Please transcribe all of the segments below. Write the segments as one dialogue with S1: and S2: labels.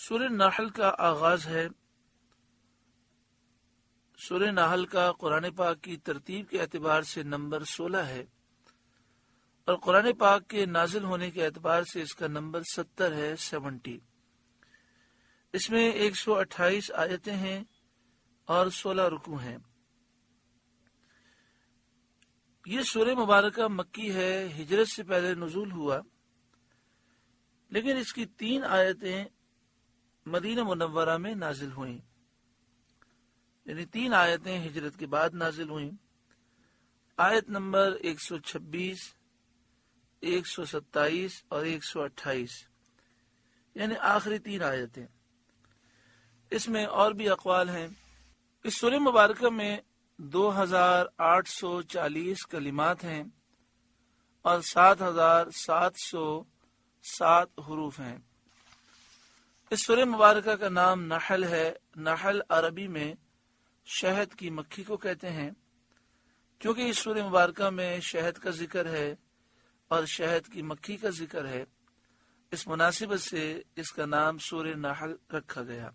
S1: سورہ نحل کا آغاز ہے۔ سورہ نحل کا قرآن پاک کی ترتیب کے اعتبار سے نمبر 16 ہے، اور قرآن پاک کے نازل ہونے کے اعتبار سے اس کا نمبر 70 ہے، 70۔ اس میں 128 آیتیں ہیں اور 16 رکوع ہیں۔ یہ سورہ مبارکہ مکی ہے، ہجرت سے پہلے نزول ہوا، لیکن اس کی 3 آیتیں مدینہ منورہ میں نازل ہوئیں، یعنی 3 آیتیں ہجرت کے بعد نازل ہوئیں۔ آیت نمبر 126، 127 اور 128، یعنی آخری 3 آیتیں۔ اس میں اور بھی اقوال ہیں۔ اس سورہ مبارکہ میں 2840 کلمات ہیں اور 7707 حروف ہیں۔ اس سورہ مبارکہ کا نام نحل ہے۔ نحل عربی میں شہد کی مکھی کو کہتے ہیں۔ کیونکہ اس سورہ مبارکہ میں شہد کا ذکر ہے اور شہد کی مکھی کا ذکر ہے، اس مناسبت سے اس کا نام سورہ نحل رکھا گیا۔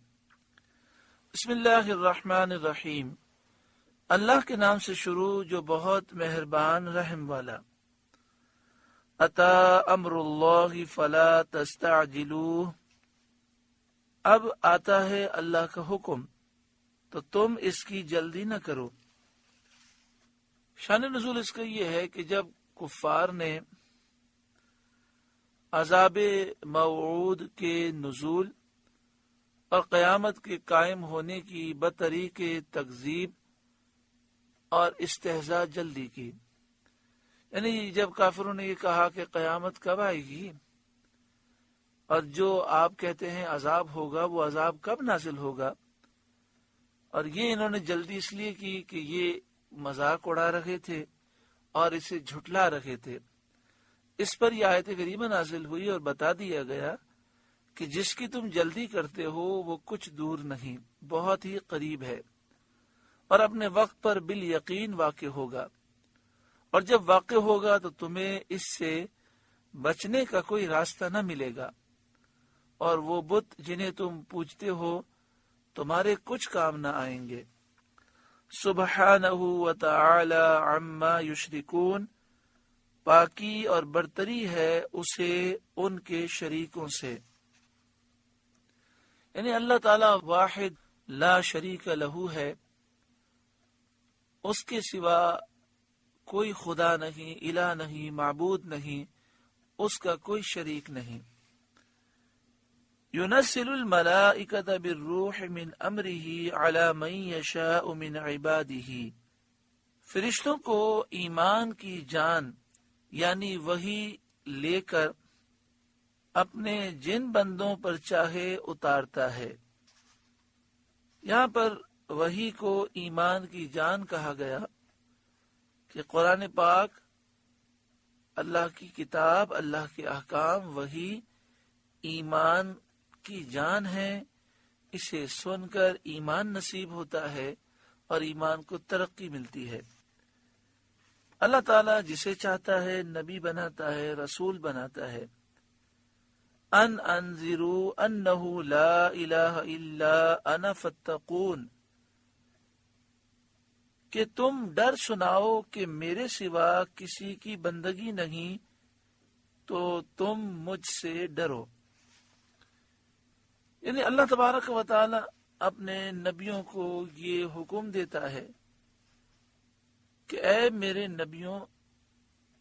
S1: بسم اللہ الرحمن الرحیم، اللہ کے نام سے شروع جو بہت مہربان رحم والا۔ اتی امر اللہ فلا تستعجلوہ، اب آتا ہے اللہ کا حکم تو تم اس کی جلدی نہ کرو۔ شان نزول اس کا یہ ہے کہ جب کفار نے عذاب موعود کے نزول اور قیامت کے قائم ہونے کی بطریق تکذیب اور استہزاء جلدی کی، یعنی جب کافروں نے یہ کہا کہ قیامت کب آئے گی، اور جو آپ کہتے ہیں عذاب ہوگا وہ عذاب کب نازل ہوگا، اور یہ انہوں نے جلدی اس لیے کی کہ یہ مذاق اڑا رہے تھے اور اسے جھٹلا رہے تھے۔ اس پر یہ آیت کریمہ نازل ہوئی اور بتا دیا گیا کہ جس کی تم جلدی کرتے ہو وہ کچھ دور نہیں، بہت ہی قریب ہے، اور اپنے وقت پر بالیقین واقع ہوگا، اور جب واقع ہوگا تو تمہیں اس سے بچنے کا کوئی راستہ نہ ملے گا، اور وہ بت جنہیں تم پوجتے ہو تمہارے کچھ کام نہ آئیں گے۔ سبحانہ وتعالی عما یشرکون، پاکی اور برتری ہے اسے ان کے شریکوں سے، یعنی اللہ تعالی واحد لا شریک لہ ہے، اس کے سوا کوئی خدا نہیں، الہ نہیں، معبود نہیں، اس کا کوئی شریک نہیں۔ ينزل الملائکۃ بالروح من امرہ علی من یشاء من عبادہ، فرشتوں کو ایمان کی جان یعنی وحی لے کر اپنے جن بندوں پر چاہے اتارتا ہے۔ یہاں پر وحی کو ایمان کی جان کہا گیا کہ قرآن پاک اللہ کی کتاب، اللہ کے احکام، وحی ایمان کی جان ہے، اسے سن کر ایمان نصیب ہوتا ہے اور ایمان کو ترقی ملتی ہے۔ اللہ تعالیٰ جسے چاہتا ہے نبی بناتا ہے، رسول بناتا ہے۔ انذروا انہ لا الہ الا انا فاتقون، کہ تم ڈر سناؤ کہ میرے سوا کسی کی بندگی نہیں تو تم مجھ سے ڈرو۔ یعنی اللہ تبارک و تعالی اپنے نبیوں کو یہ حکم دیتا ہے کہ اے میرے نبیوں،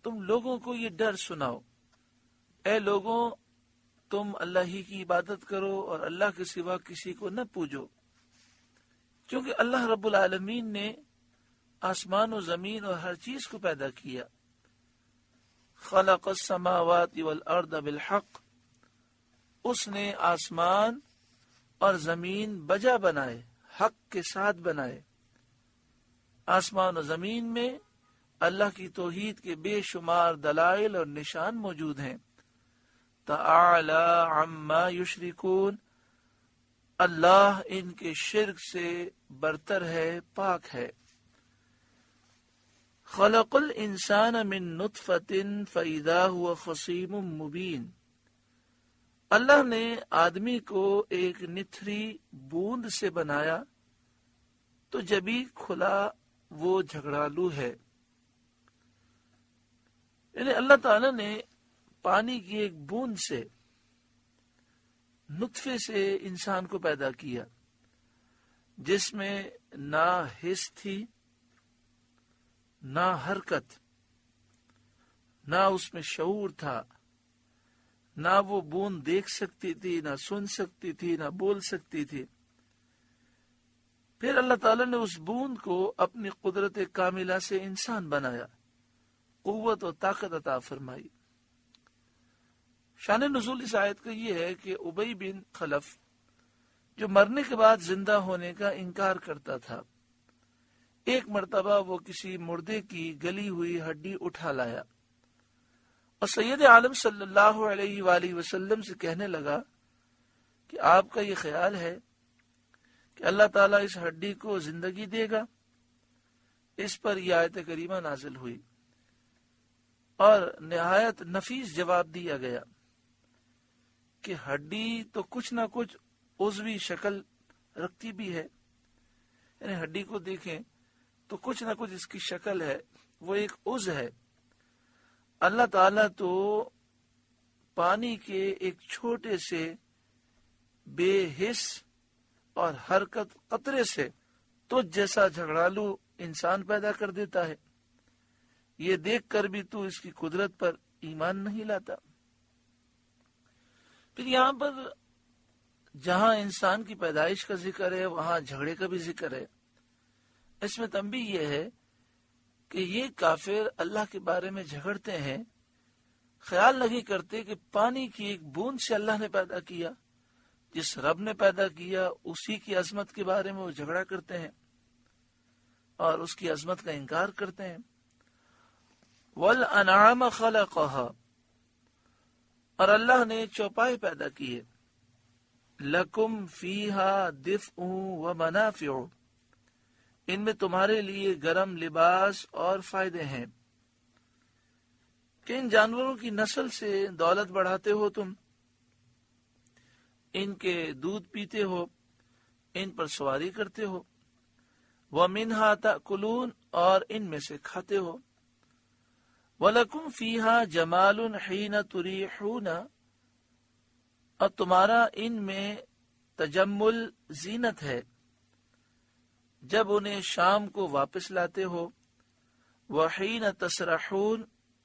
S1: تم لوگوں کو یہ ڈر سناؤ، اے لوگوں تم اللہ ہی کی عبادت کرو اور اللہ کے سوا کسی کو نہ پوجو، کیونکہ اللہ رب العالمین نے آسمان و زمین اور ہر چیز کو پیدا کیا۔ خلق السماوات والارض بالحق، اس نے آسمان اور زمین بجا بنائے، حق کے ساتھ بنائے۔ آسمان و زمین میں اللہ کی توحید کے بے شمار دلائل اور نشان موجود ہیں۔ تعالی عما یشرکون، اللہ ان کے شرک سے برتر ہے، پاک ہے۔ خلق الانسان من نطفة فاذا هو خصیم مبین، اللہ نے آدمی کو ایک نتھری بوند سے بنایا تو جبھی کھلا وہ جھگڑالو ہے. یعنی اللہ تعالی نے پانی کی ایک بوند سے، نطفے سے انسان کو پیدا کیا، جس میں نہ حس تھی، نہ حرکت، نہ اس میں شعور تھا، نہ وہ بوند دیکھ سکتی تھی، نہ سن سکتی تھی، نہ بول سکتی تھی. پھر اللہ تعالیٰ نے اس بوند کو اپنی قدرت کاملہ سے انسان بنایا، قوت و طاقت عطا فرمائی. شان نزول اس آیت کا یہ ہے کہ ابی بن خلف جو مرنے کے بعد زندہ ہونے کا انکار کرتا تھا، ایک مرتبہ وہ کسی مردے کی گلی ہوئی ہڈی اٹھا لایا اور سید عالم صلی اللہ علیہ وآلہ وسلم سے کہنے لگا کہ آپ کا یہ خیال ہے کہ اللہ تعالیٰ اس ہڈی کو زندگی دے گا؟ اس پر یہ آیت کریمہ نازل ہوئی اور نہایت نفیس جواب دیا گیا کہ ہڈی تو کچھ نہ کچھ عضوی شکل رکھتی بھی ہے. یعنی ہڈی کو دیکھیں تو کچھ نہ کچھ اس کی شکل ہے، وہ ایک عضو ہے. اللہ تعالیٰ تو پانی کے ایک چھوٹے سے بے حس اور حرکت قطرے سے تو جیسا جھگڑالو انسان پیدا کر دیتا ہے. یہ دیکھ کر بھی تو اس کی قدرت پر ایمان نہیں لاتا. پھر یہاں پر جہاں انسان کی پیدائش کا ذکر ہے وہاں جھگڑے کا بھی ذکر ہے. اس میں تنبیہ یہ ہے کہ یہ کافر اللہ کے بارے میں جھگڑتے ہیں، خیال نہیں کرتے کہ پانی کی ایک بوند سے اللہ نے پیدا کیا، جس رب نے پیدا کیا اسی کی عظمت کے بارے میں وہ جھگڑا کرتے ہیں اور اس کی عظمت کا انکار کرتے ہیں. وَالْأَنْعَامَ خَلَقَهَا، اور اللہ نے چوپائے پیدا کیے. لَكُمْ فِيهَا دِفْءٌ وَمَنَافِعُ، ان میں تمہارے لیے گرم لباس اور فائدے ہیں. کہ ان جانوروں کی نسل سے دولت بڑھاتے ہو تم، ان کے دودھ پیتے ہو، ان پر سواری کرتے ہو. وَمِنْهَا تَأْكُلُونَ، اور ان میں سے کھاتے ہو. وَلَكُمْ فِيهَا جَمَالٌ حِينَ تُرِيحُونَ، اور تمہارا ان میں تجمل زینت ہے جب انہیں شام کو واپس لاتے ہو. وَحِينَ تَسْرَحُونَ،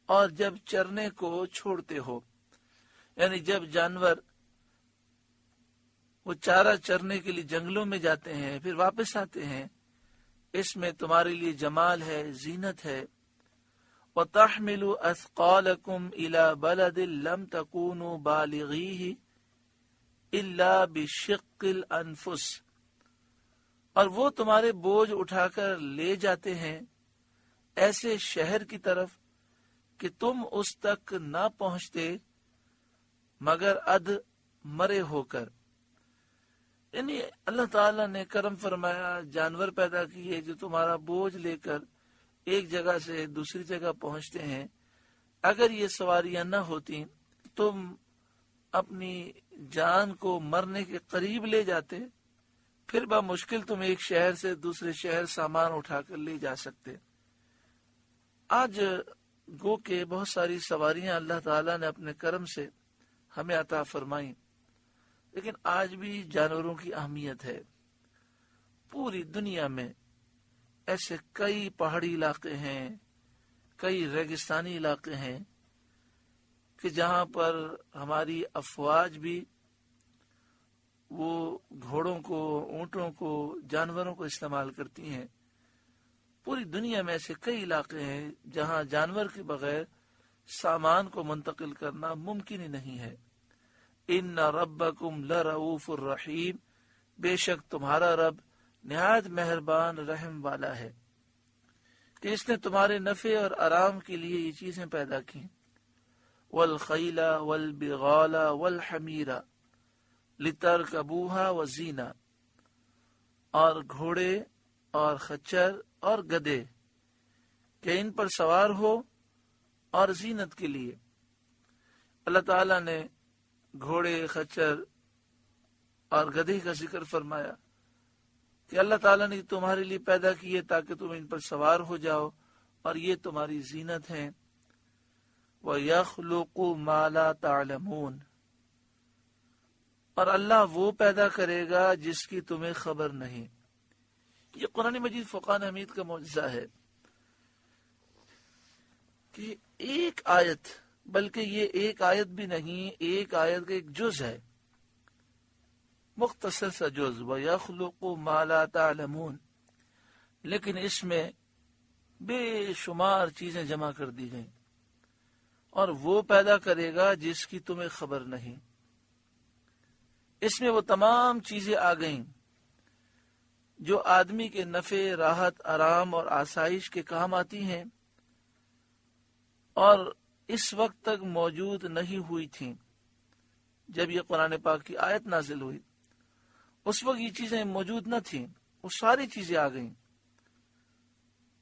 S1: اور جب چرنے کو چھوڑتے ہو، یعنی جب جانور وہ چارہ چرنے کے لیے جنگلوں میں جاتے ہیں پھر واپس آتے ہیں، اس میں تمہارے لیے جمال ہے، زینت ہے. وَتَحْمِلُ أَثْقَالَكُمْ إِلَى بَلَدٍ لَمْ تَكُونُوا بَالِغِيهِ إِلَّا بِشِقِّ الْأَنفُسِ، اور وہ تمہارے بوجھ اٹھا کر لے جاتے ہیں ایسے شہر کی طرف کہ تم اس تک نہ پہنچتے مگر اد مرے ہو کر. یعنی اللہ تعالیٰ نے کرم فرمایا، جانور پیدا کیے جو تمہارا بوجھ لے کر ایک جگہ سے دوسری جگہ پہنچتے ہیں. اگر یہ سواریاں نہ ہوتی تم اپنی جان کو مرنے کے قریب لے جاتے، پھر بمشکل تم ایک شہر سے دوسرے شہر سامان اٹھا کر لے جا سکتے. آج گو کہ بہت ساری سواریاں اللہ تعالیٰ نے اپنے کرم سے ہمیں عطا فرمائیں، لیکن آج بھی جانوروں کی اہمیت ہے. پوری دنیا میں ایسے کئی پہاڑی علاقے ہیں، کئی ریگستانی علاقے ہیں کہ جہاں پر ہماری افواج بھی وہ گھوڑوں کو، اونٹوں کو، جانوروں کو استعمال کرتی ہیں. پوری دنیا میں ایسے کئی علاقے ہیں جہاں جانور کے بغیر سامان کو منتقل کرنا ممکن ہی نہیں ہے. ان ربکم لرؤوف الرحیم، بے شک تمہارا رب نہایت مہربان رحم والا ہے کہ اس نے تمہارے نفع اور آرام کے لیے یہ چیزیں پیدا کی. والخیل والبغال والحمیر لترکبوها وزینہ، اور گھوڑے اور خچر اور گدے کہ ان پر سوار ہو اور زینت کے لیے. اللہ تعالیٰ نے گھوڑے، خچر اور گدھے کا ذکر فرمایا کہ اللہ تعالیٰ نے تمہارے لیے پیدا کیے تاکہ تم ان پر سوار ہو جاؤ اور یہ تمہاری زینت ہیں۔ وَيَخْلُقُ مَا لَا تَعْلَمُونَ، اور اللہ وہ پیدا کرے گا جس کی تمہیں خبر نہیں۔ یہ قرآن مجید فقان حمید کا معجزہ ہے کہ ایک آیت، بلکہ یہ ایک آیت بھی نہیں، ایک آیت کا ایک جز ہے، مختصر سا جز، وَيَخْلُقُ مَا لَا تَعْلَمُونَ، لیکن اس میں بے شمار چیزیں جمع کر دی گئیں، اور وہ پیدا کرے گا جس کی تمہیں خبر نہیں۔ اس میں وہ تمام چیزیں آ گئیں جو آدمی کے نفع، راحت، آرام اور آسائش کے کام آتی ہیں اور اس وقت تک موجود نہیں ہوئی تھیں۔ جب یہ قرآن پاک کی آیت نازل ہوئی اس وقت یہ چیزیں موجود نہ تھیں، وہ ساری چیزیں آ گئیں۔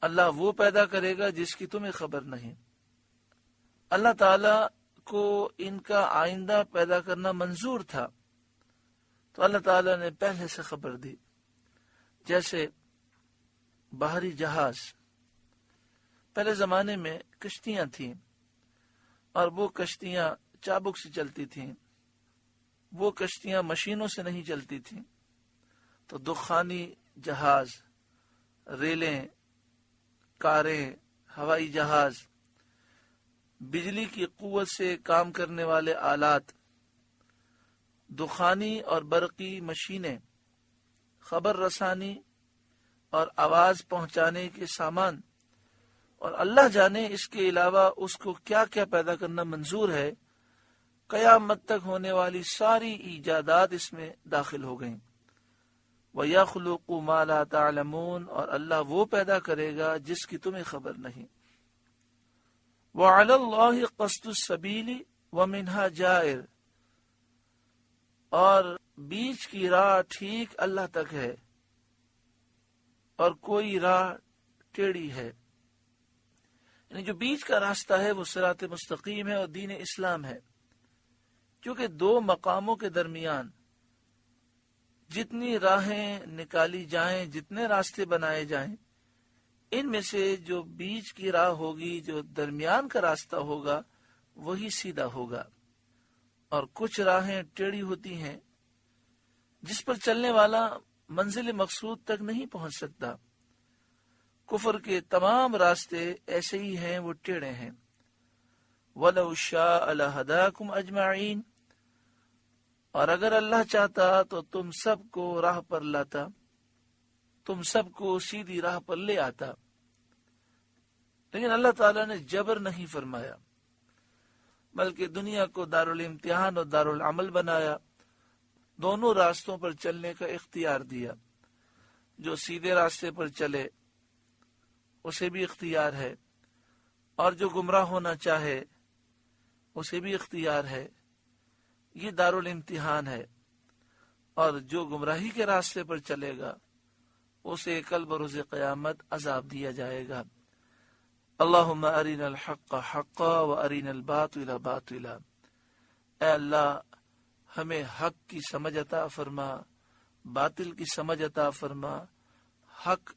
S1: اللہ وہ پیدا کرے گا جس کی تمہیں خبر نہیں۔ اللہ تعالیٰ کو ان کا آئندہ پیدا کرنا منظور تھا، تو اللہ تعالیٰ نے پہلے سے خبر دی۔ جیسے بحری جہاز، پہلے زمانے میں کشتیاں تھیں اور وہ کشتیاں چابک سے چلتی تھیں، وہ کشتیاں مشینوں سے نہیں چلتی تھیں، تو دخانی جہاز، ریلیں، کاریں، ہوائی جہاز، بجلی کی قوت سے کام کرنے والے آلات، دخانی اور برقی مشینیں، خبر رسانی اور آواز پہنچانے کے سامان، اور اللہ جانے اس کے علاوہ اس کو کیا کیا پیدا کرنا منظور ہے۔ قیامت تک ہونے والی ساری ایجادات اس میں داخل ہو گئیں۔ وَيَخْلُقُ مَا لَا تَعْلَمُونَ، اور اللہ وہ پیدا کرے گا جس کی تمہیں خبر نہیں۔ وَعَلَى اللَّهِ قَصْدُ السَّبِيلِ وَمِنْهَا جَائِرٌ، اور بیچ کی راہ ٹھیک اللہ تک ہے اور کوئی راہ ٹیڑھی ہے، یعنی جو بیچ کا راستہ ہے وہ صراط مستقیم ہے اور دین اسلام ہے۔ کیونکہ دو مقاموں کے درمیان جتنی راہیں نکالی جائیں، جتنے راستے بنائے جائیں، ان میں سے جو بیچ کی راہ ہوگی، جو درمیان کا راستہ ہوگا، وہی سیدھا ہوگا، اور کچھ راہیں ٹیڑھی ہوتی ہیں جس پر چلنے والا منزل مقصود تک نہیں پہنچ سکتا۔ کفر کے تمام راستے ایسے ہی ہیں، وہ ٹیڑھے ہیں۔ وَلَوْ شَاءَ لَهَدَاكُمْ أَجْمَعِينَ، اور اگر اللہ چاہتا تو تم سب کو راہ پر لاتا، تم سب کو سیدھی راہ پر لے آتا، لیکن اللہ تعالیٰ نے جبر نہیں فرمایا، بلکہ دنیا کو دارالامتحان اور دارالعمل بنایا، دونوں راستوں پر چلنے کا اختیار دیا۔ جو سیدھے راستے پر چلے اسے بھی اختیار ہے، اور جو گمراہ ہونا چاہے اسے بھی اختیار ہے۔ یہ دارالامتحان ہے، اور جو گمراہی کے راستے پر چلے گا اسے کل بروز قیامت عذاب دیا جائے گا۔ اللہم ارنا الحق حقا وارنا الباطل باطلا، اے اللہ ہمیں حق کی سمجھ عطا فرما، باطل کی سمجھ عطا فرما، حق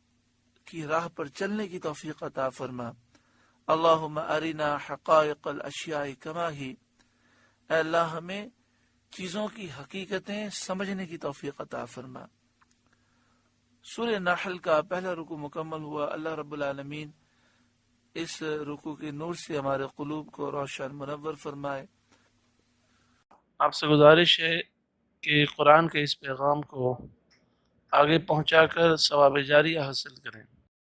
S1: کی راہ پر چلنے کی توفیق عطا فرما۔ اللہم ارنا حقائق الاشیاء کما ہی، اے اللہ ہمیں چیزوں کی حقیقتیں سمجھنے کی توفیق عطا فرما۔ سورہ نحل کا پہلا رکوع مکمل ہوا۔ اللہ رب العالمین اس رکوع کے نور سے ہمارے قلوب کو روشن منور فرمائے۔ آپ سے گزارش ہے کہ قرآن کے اس پیغام کو آگے پہنچا کر ثواب جاریہ حاصل کریں۔